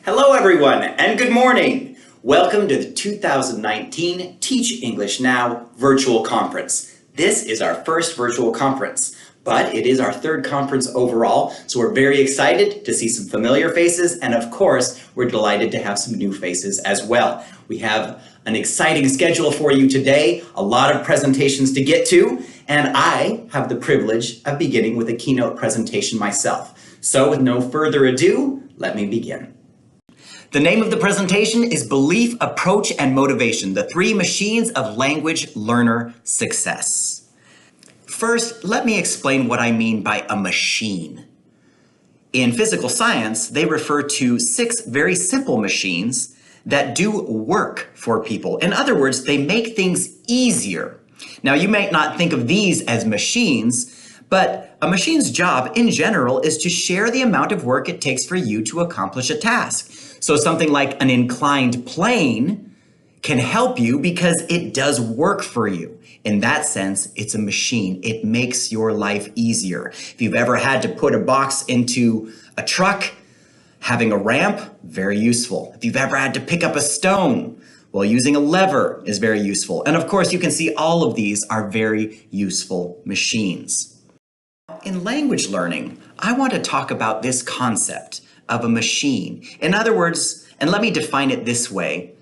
Hello everyone, and good morning! Welcome to the 2019 Teach English Now virtual conference. This is our first virtual conference, but it is our third conference overall, so we're very excited to see some familiar faces, and of course, we're delighted to have some new faces as well. We have an exciting schedule for you today, a lot of presentations to get to, and I have the privilege of beginning with a keynote presentation myself. So with no further ado, let me begin. The name of the presentation is Belief, Approach, and Motivation, the three machines of language learner success. First, let me explain what I mean by a machine. In physical science, they refer to 6 very simple machines that do work for people. In other words, they make things easier. Now, you might not think of these as machines, but a machine's job in general is to share the amount of work it takes for you to accomplish a task. So something like an inclined plane can help you because it does work for you. In that sense, it's a machine. It makes your life easier. If you've ever had to put a box into a truck, having a ramp, very useful. If you've ever had to pick up a stone, well, using a lever is very useful. And of course, you can see all of these are very useful machines. In language learning, I want to talk about this concept of a machine. In other words, and let me define it this way,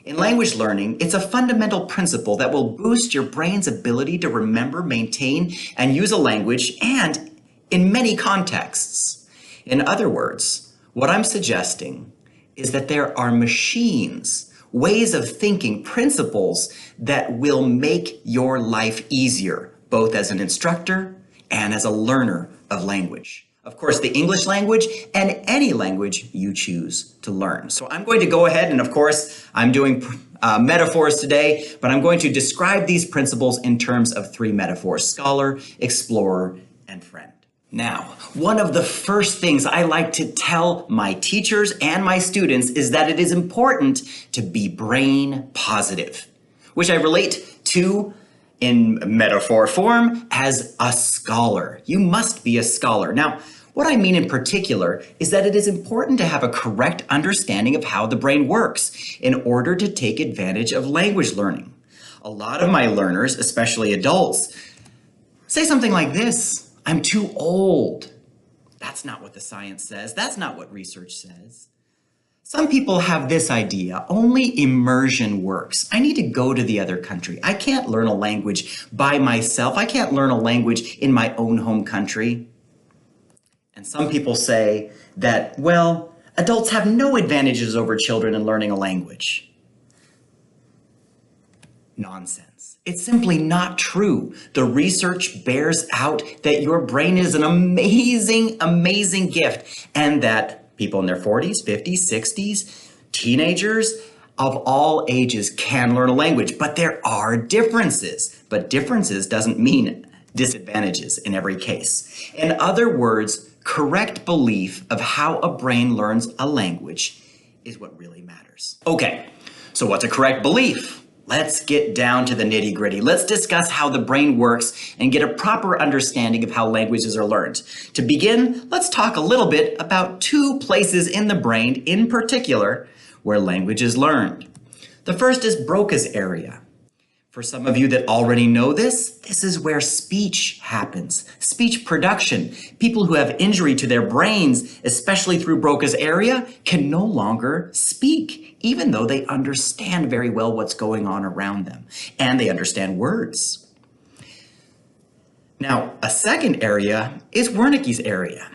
in language learning, it's a fundamental principle that will boost your brain's ability to remember, maintain, and use a language, and in many contexts. In other words, what I'm suggesting is that there are machines, ways of thinking, principles that will make your life easier, both as an instructor and as a learner of language. Of course, the English language and any language you choose to learn. So I'm going to go ahead and, of course, I'm doing metaphors today, but I'm going to describe these principles in terms of 3 metaphors: scholar, explorer, and friend. Now, one of the first things I like to tell my teachers and my students is that it is important to be brain positive, which I relate to in metaphor form as a scholar. You must be a scholar. Now, what I mean in particular is that it is important to have a correct understanding of how the brain works in order to take advantage of language learning. A lot of my learners, especially adults, say something like this: "I'm too old." That's not what the science says. That's not what research says. Some people have this idea: only immersion works. I need to go to the other country. I can't learn a language by myself. I can't learn a language in my own home country. And some people say that, well, adults have no advantages over children in learning a language. Nonsense. It's simply not true. The research bears out that your brain is an amazing, amazing gift, and that people in their 40s, 50s, 60s, teenagers of all ages can learn a language, but there are differences. But differences doesn't mean disadvantages in every case. In other words, correct belief of how a brain learns a language is what really matters. Okay, so what's a correct belief? Let's get down to the nitty-gritty. Let's discuss how the brain works and get a proper understanding of how languages are learned. To begin, let's talk a little bit about 2 places in the brain in particular where language is learned. The first is Broca's area. For some of you that already know this, this is where speech happens, speech production. People who have injury to their brains, especially through Broca's area, can no longer speak, even though they understand very well what's going on around them, and they understand words. Now, a second area is Wernicke's area.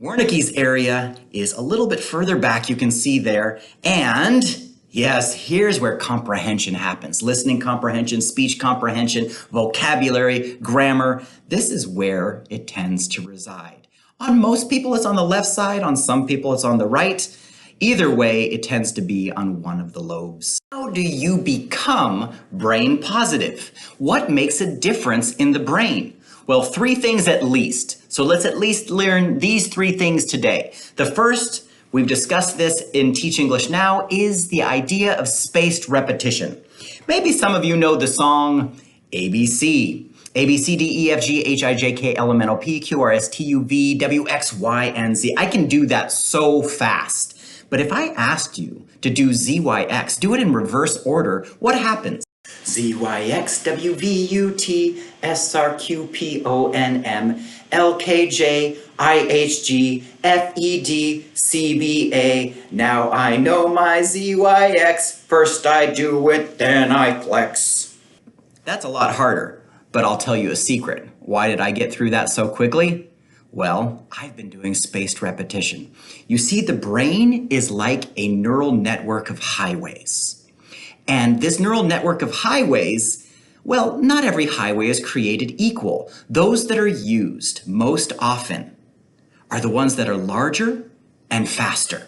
Wernicke's area is a little bit further back, you can see there, and yes, here's where comprehension happens. Listening comprehension, speech comprehension, vocabulary, grammar. This is where it tends to reside. On most people, it's on the left side. On some people, it's on the right. Either way, it tends to be on one of the lobes. How do you become brain positive? What makes a difference in the brain? Well, 3 things at least. So let's at least learn these 3 things today. The first, we've discussed this in Teach English Now, is the idea of spaced repetition. Maybe some of you know the song ABC. A, B, C, D, E, F, G, H, I, J, K, L, M, N, O, P, Q, R, S, T, U, V, W, X, Y, and Z. I can do that so fast. But if I asked you to do Z, Y, X, do it in reverse order, what happens? Z, Y, X, W, V, U, T, S, R, Q, P, O, N, M, L, K, J, I, H, G, F, E, D, C, B, A. Now I know my Z, Y, X. First I do it, then I flex. That's a lot harder, but I'll tell you a secret. Why did I get through that so quickly? Well, I've been doing spaced repetition. You see, the brain is like a neural network of highways. And this neural network of highways, well, not every highway is created equal. Those that are used most often are the ones that are larger and faster.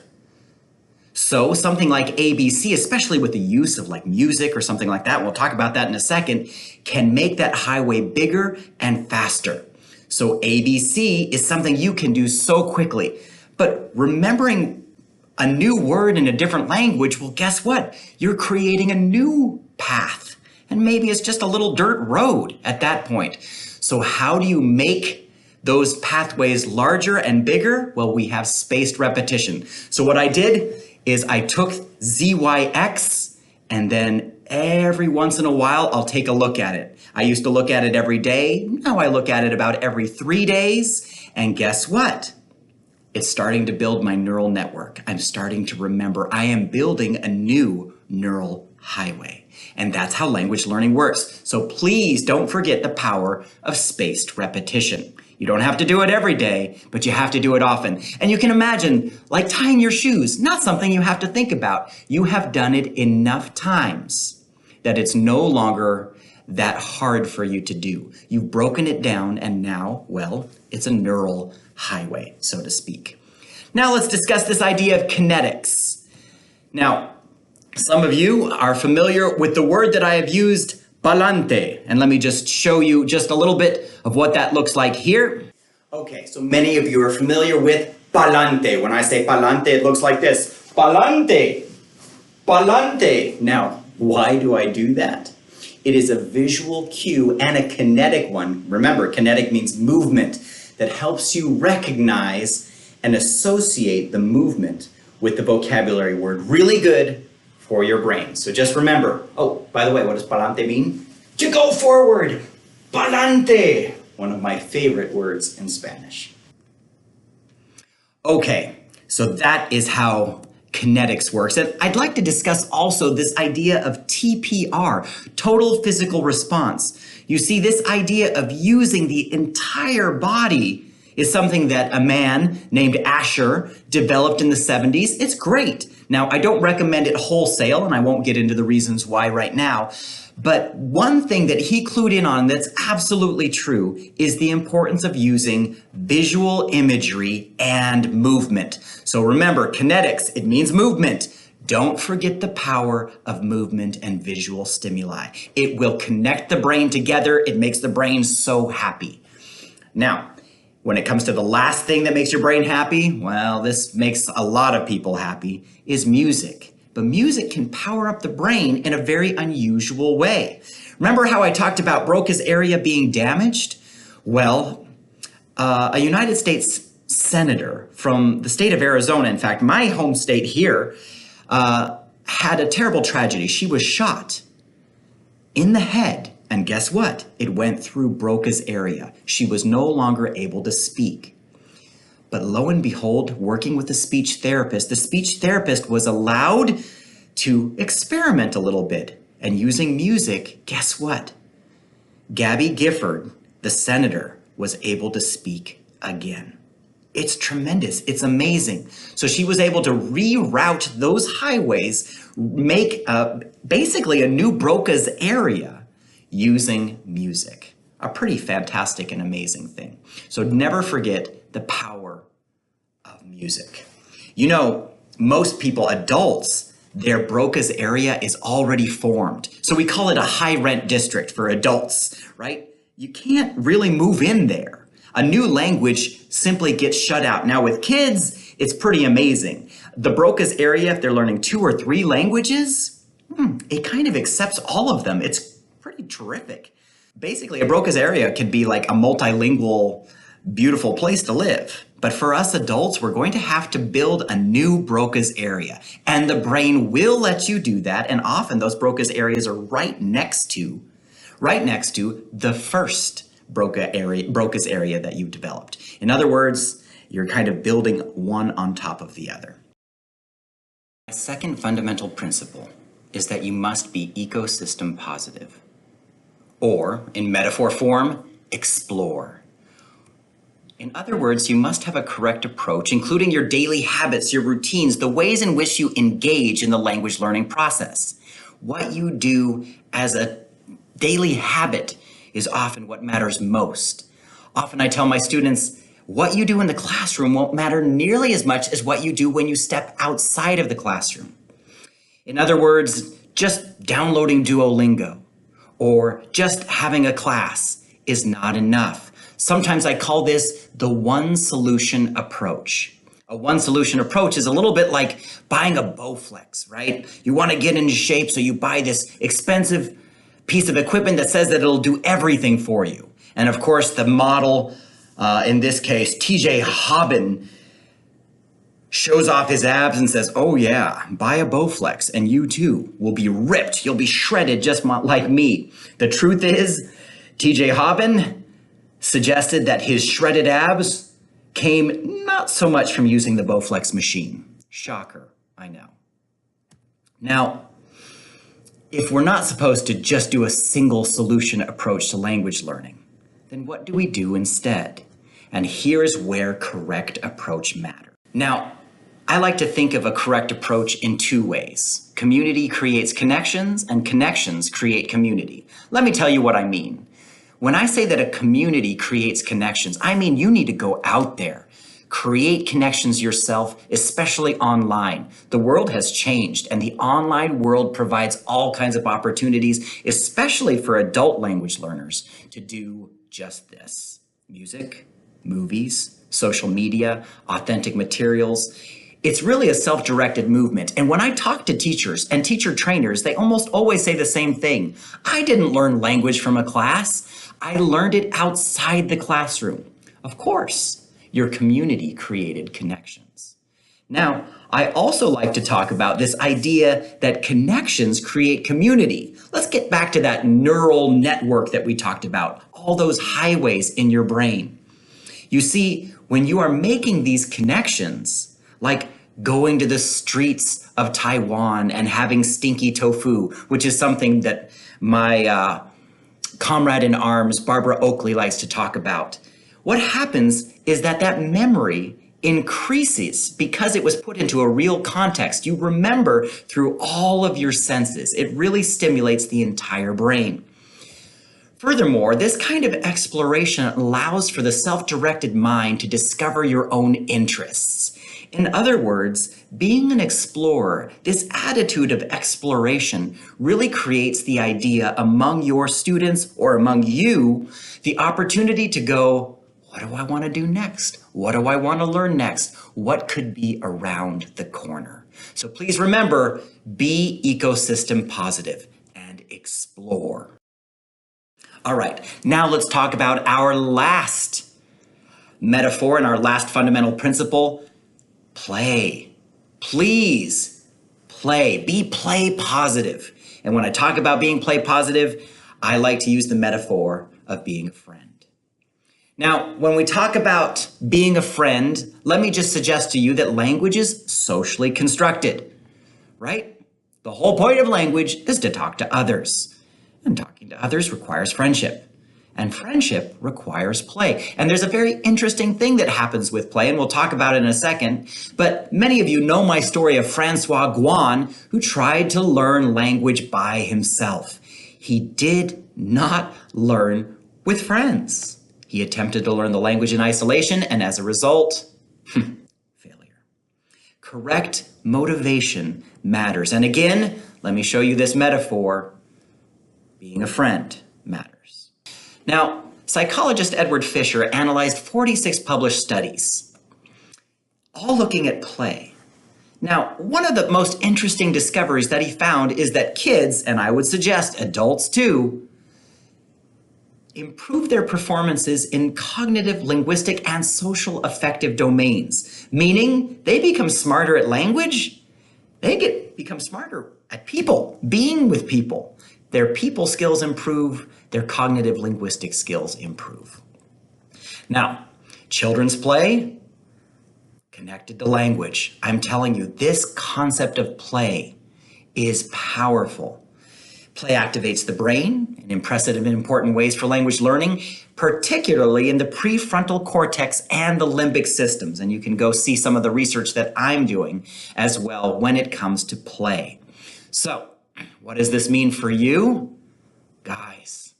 So something like ABC, especially with the use of like music or something like that, we'll talk about that in a second, can make that highway bigger and faster. So ABC is something you can do so quickly. But remembering a new word in a different language, well, guess what? You're creating a new path. And maybe it's just a little dirt road at that point. So how do you make those pathways larger and bigger? Well, we have spaced repetition. So what I did is I took ZYX, and then every once in a while, I'll take a look at it. I used to look at it every day. Now I look at it about every 3 days. And guess what? It's starting to build my neural network. I'm starting to remember. I am building a new neural highway. And that's how language learning works. So please don't forget the power of spaced repetition. You don't have to do it every day, but you have to do it often. And you can imagine, like tying your shoes, not something you have to think about. You have done it enough times that it's no longer that hard for you to do. You've broken it down, and now, well, it's a neural highway, so to speak. Now let's discuss this idea of kinetics. Now, some of you are familiar with the word that I have used, pa'lante. And let me just show you just a little bit of what that looks like here. Okay, so many of you are familiar with pa'lante. When I say pa'lante, it looks like this. Pa'lante, pa'lante. Now, why do I do that? It is a visual cue and a kinetic one. Remember, kinetic means movement, that helps you recognize and associate the movement with the vocabulary word. Really good for your brain. So just remember, oh, by the way, what does pa'lante mean? To go forward. Pa'lante, one of my favorite words in Spanish. Okay, so that is how kinetics works. And I'd like to discuss also this idea of TPR, total physical response. You see, this idea of using the entire body is something that a man named Asher developed in the 70s. It's great. Now, I don't recommend it wholesale, and I won't get into the reasons why right now. But one thing that he clued in on that's absolutely true is the importance of using visual imagery and movement. So remember, kinetics, it means movement. Don't forget the power of movement and visual stimuli. It will connect the brain together. It makes the brain so happy. Now, when it comes to the last thing that makes your brain happy, well, this makes a lot of people happy, is music. But music can power up the brain in a very unusual way. Remember how I talked about Broca's area being damaged? Well, a United States senator from the state of Arizona, in fact, my home state here, had a terrible tragedy. She was shot in the head. And guess what? It went through Broca's area. She was no longer able to speak. But lo and behold, working with the speech therapist was allowed to experiment a little bit. And using music, guess what? Gabby Gifford, the senator, was able to speak again. It's tremendous. It's amazing. So she was able to reroute those highways, make basically a new Broca's area using music. A pretty fantastic and amazing thing. So never forget the power of music. You know, most people, adults, their Broca's area is already formed. So we call it a high rent district for adults, right? You can't really move in there. A new language simply gets shut out. Now with kids, it's pretty amazing. The Broca's area, if they're learning 2 or 3 languages, it kind of accepts all of them. It's pretty terrific. Basically, a Broca's area could be like a multilingual, beautiful place to live. But for us adults, we're going to have to build a new Broca's area. And the brain will let you do that. And often those Broca's areas are right next to the first Broca's area that you've developed. In other words, you're kind of building one on top of the other. My second fundamental principle is that you must be ecosystem positive. Or, in metaphor form, explore. In other words, you must have a correct approach, including your daily habits, your routines, the ways in which you engage in the language learning process. What you do as a daily habit is often what matters most. Often I tell my students, what you do in the classroom won't matter nearly as much as what you do when you step outside of the classroom. In other words, just downloading Duolingo or just having a class is not enough. Sometimes I call this the one solution approach. A one solution approach is a little bit like buying a Bowflex, right? You want to get into shape, so you buy this expensive piece of equipment that says that it'll do everything for you. And of course, the model, in this case, TJ Hobbin, shows off his abs and says, oh yeah, buy a Bowflex and you too will be ripped. You'll be shredded just like me. The truth is, TJ Hobbin suggested that his shredded abs came not so much from using the Bowflex machine. Shocker, I know. Now, if we're not supposed to just do a single solution approach to language learning, then what do we do instead? And here's where correct approach matters. Now, I like to think of a correct approach in two ways. Community creates connections, and connections create community. Let me tell you what I mean. When I say that a community creates connections, I mean you need to go out there. Create connections yourself, especially online. The world has changed, and the online world provides all kinds of opportunities, especially for adult language learners, to do just this. Music, movies, social media, authentic materials. It's really a self-directed movement. And when I talk to teachers and teacher trainers, they almost always say the same thing. I didn't learn language from a class. I learned it outside the classroom. Of course, your community created connections. Now, I also like to talk about this idea that connections create community. Let's get back to that neural network that we talked about, all those highways in your brain. You see, when you are making these connections, like going to the streets of Taiwan and having stinky tofu, which is something that my comrade in arms, Barbara Oakley, likes to talk about. What happens is that memory increases because it was put into a real context. You remember through all of your senses. It really stimulates the entire brain. Furthermore, this kind of exploration allows for the self-directed mind to discover your own interests. In other words, being an explorer, this attitude of exploration really creates the idea among your students or among you, the opportunity to go, what do I want to do next? What do I want to learn next? What could be around the corner? So please remember, be ecosystem positive and explore. All right, now let's talk about our last metaphor and our last fundamental principle. Play. Please play. Be play positive. And when I talk about being play positive, I like to use the metaphor of being a friend. Now, when we talk about being a friend, let me just suggest to you that language is socially constructed, right? The whole point of language is to talk to others. And talking to others requires friendship. And friendship requires play. And there's a very interesting thing that happens with play, and we'll talk about it in a second. But many of you know my story of Francois Guan, who tried to learn language by himself. He did not learn with friends. He attempted to learn the language in isolation, and as a result, failure. Correct motivation matters. And again, let me show you this metaphor. Being a friend matters. Now, psychologist Edward Fisher analyzed 46 published studies, all looking at play. Now, one of the most interesting discoveries that he found is that kids, and I would suggest adults too, improve their performances in cognitive, linguistic, and social affective domains, meaning they become smarter at language, become smarter at people, being with people. Their people skills improve, their cognitive linguistic skills improve. Now, children's play, connected to language. I'm telling you, this concept of play is powerful. Play activates the brain in impressive and important ways for language learning, particularly in the prefrontal cortex and the limbic systems. And you can go see some of the research that I'm doing as well when it comes to play. So, what does this mean for you? Guys,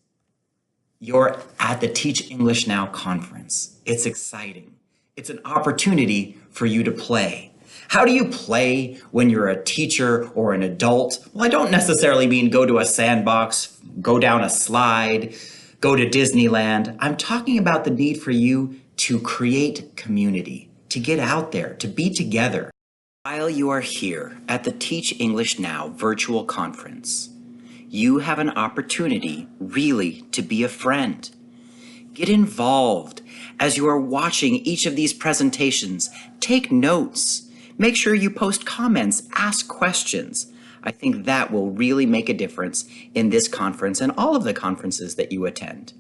you're at the Teach English Now conference. It's exciting. It's an opportunity for you to play. How do you play when you're a teacher or an adult? Well, I don't necessarily mean go to a sandbox, go down a slide, go to Disneyland. I'm talking about the need for you to create community, to get out there, to be together. While you are here at the Teach English Now virtual conference, you have an opportunity really to be a friend. Get involved as you are watching each of these presentations. Take notes. Make sure you post comments, ask questions. I think that will really make a difference in this conference and all of the conferences that you attend.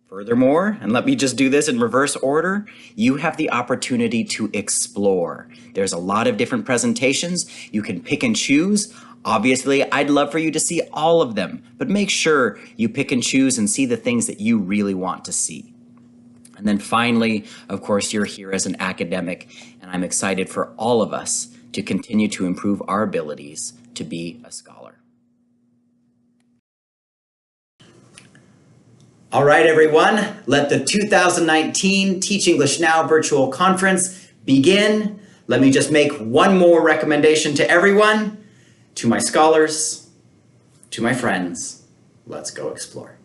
Furthermore, and let me just do this in reverse order, you have the opportunity to explore. There's a lot of different presentations. You can pick and choose. Obviously, I'd love for you to see all of them, but make sure you pick and choose and see the things that you really want to see. And then finally, of course, you're here as an academic, and I'm excited for all of us to continue to improve our abilities to be a scholar. All right, everyone, let the 2019 Teach English Now virtual conference begin. Let me just make one more recommendation to everyone, to my scholars, to my friends. Let's go explore.